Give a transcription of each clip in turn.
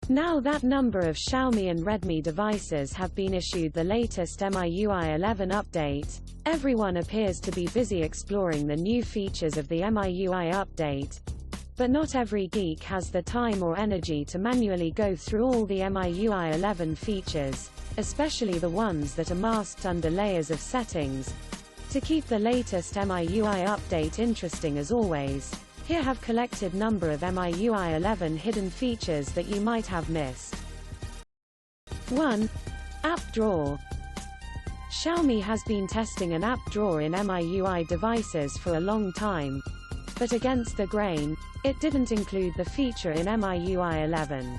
Now that number of Xiaomi and Redmi devices have been issued the latest MIUI 11 update, everyone appears to be busy exploring the new features of the MIUI update. But not every geek has the time or energy to manually go through all the MIUI 11 features, especially the ones that are masked under layers of settings. To keep the latest MIUI update interesting as always, here have collected number of MIUI 11 hidden features that you might have missed. 1. App Drawer. Xiaomi has been testing an app drawer in MIUI devices for a long time, but against the grain, it didn't include the feature in MIUI 11.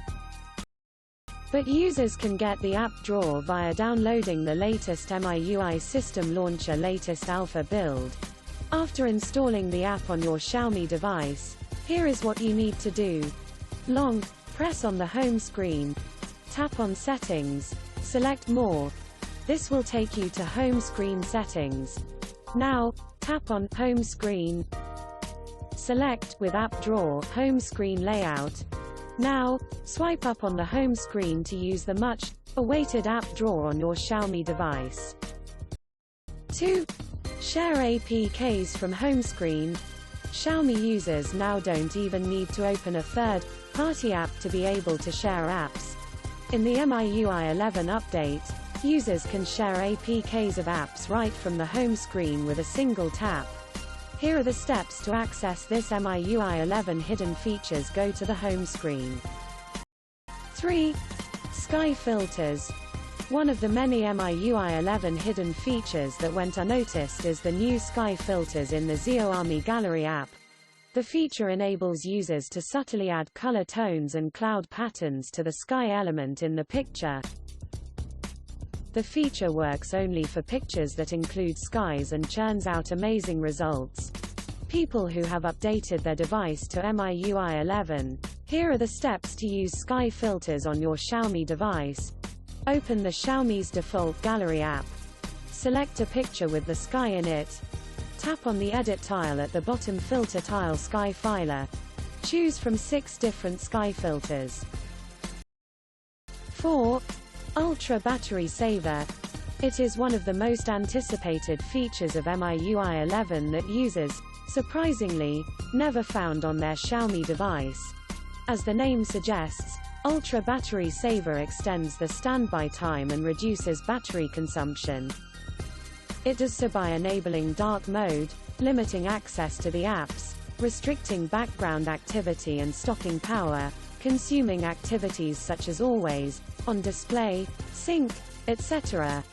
But users can get the app drawer via downloading the latest MIUI System Launcher latest alpha build. After installing the app on your Xiaomi device, here is what you need to do. Press on the home screen. Tap on Settings. Select More. This will take you to Home Screen Settings. Now, tap on Home Screen. Select, with App Drawer, Home Screen Layout. Now, swipe up on the home screen to use the much-awaited app drawer on your Xiaomi device. 2. Share APKs from home screen. Xiaomi users now don't even need to open a third-party app to be able to share apps. In the MIUI 11 update, users can share APKs of apps right from the home screen with a single tap. Here are the steps to access this MIUI 11 hidden features. Go to the home screen. 3. Sky Filters. One of the many MIUI 11 hidden features that went unnoticed is the new sky filters in the Xiaomi Gallery app. The feature enables users to subtly add color tones and cloud patterns to the sky element in the picture. The feature works only for pictures that include skies and churns out amazing results. People who have updated their device to MIUI 11, here are the steps to use sky filters on your Xiaomi device. Open the Xiaomi's default Gallery app. Select a picture with the sky in it. Tap on the Edit tile at the bottom Filter tile Sky Filer. Choose from 6 different sky filters. 4. Ultra Battery Saver. It is one of the most anticipated features of MIUI 11 that users, surprisingly, never found on their Xiaomi device. As the name suggests, Ultra Battery Saver extends the standby time and reduces battery consumption. It does so by enabling dark mode, limiting access to the apps, restricting background activity and stopping power, consuming activities such as Always, On Display, Sync, etc.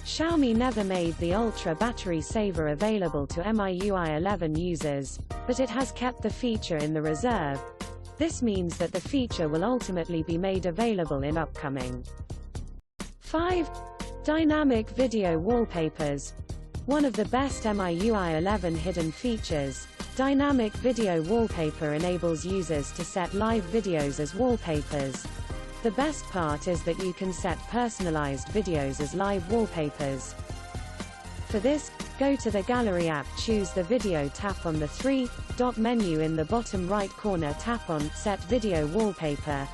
Xiaomi never made the Ultra Battery Saver available to MIUI 11 users, but it has kept the feature in the reserve. This means that the feature will ultimately be made available in upcoming. 5. Dynamic Video Wallpapers. One of the best MIUI 11 hidden features, Dynamic Video Wallpaper enables users to set live videos as wallpapers. The best part is that you can set personalized videos as live wallpapers. For this, go to the Gallery app, choose the video, tap on the 3-dot menu in the bottom right corner, tap on Set Video Wallpaper.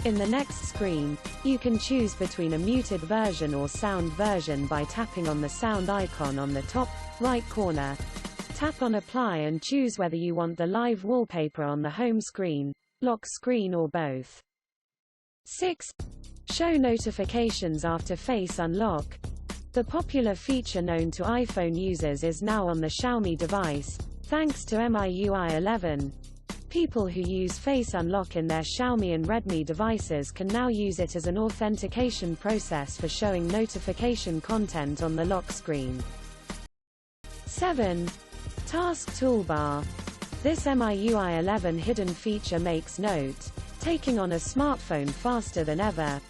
In the next screen, you can choose between a muted version or sound version by tapping on the sound icon on the top right corner. Tap on Apply and choose whether you want the live wallpaper on the home screen, lock screen, or both. 6. Show notifications after face unlock. The popular feature known to iPhone users is now on the Xiaomi device, thanks to MIUI 11. People who use Face Unlock in their Xiaomi and Redmi devices can now use it as an authentication process for showing notification content on the lock screen. 7. Task Toolbar. This MIUI 11 hidden feature makes note-taking on a smartphone faster than ever.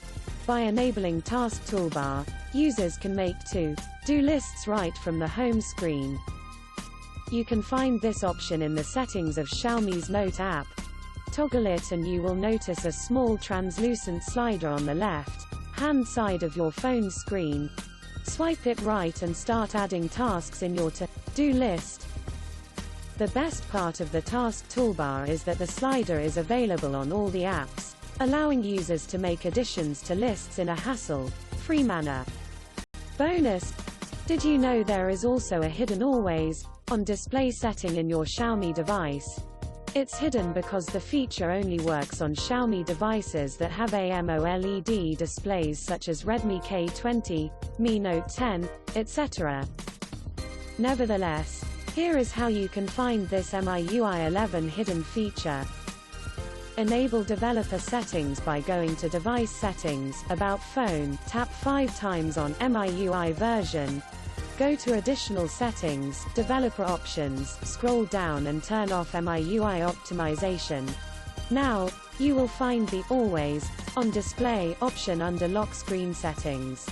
By enabling Task Toolbar, users can make to-do lists right from the home screen. You can find this option in the settings of Xiaomi's Note app. Toggle it and you will notice a small translucent slider on the left-hand side of your phone's screen. Swipe it right and start adding tasks in your to-do list. The best part of the Task Toolbar is that the slider is available on all the apps, allowing users to make additions to lists in a hassle-free manner. Bonus: did you know there is also a hidden always on display setting in your Xiaomi device? It's hidden because the feature only works on Xiaomi devices that have AMOLED displays such as Redmi K20, Mi Note 10, etc. Nevertheless, here is how you can find this MIUI 11 hidden feature. Enable developer settings by going to Device Settings, About Phone, tap 5 times on MIUI version. Go to Additional Settings, Developer Options, scroll down and turn off MIUI optimization. Now, you will find the Always on Display option under Lock Screen Settings.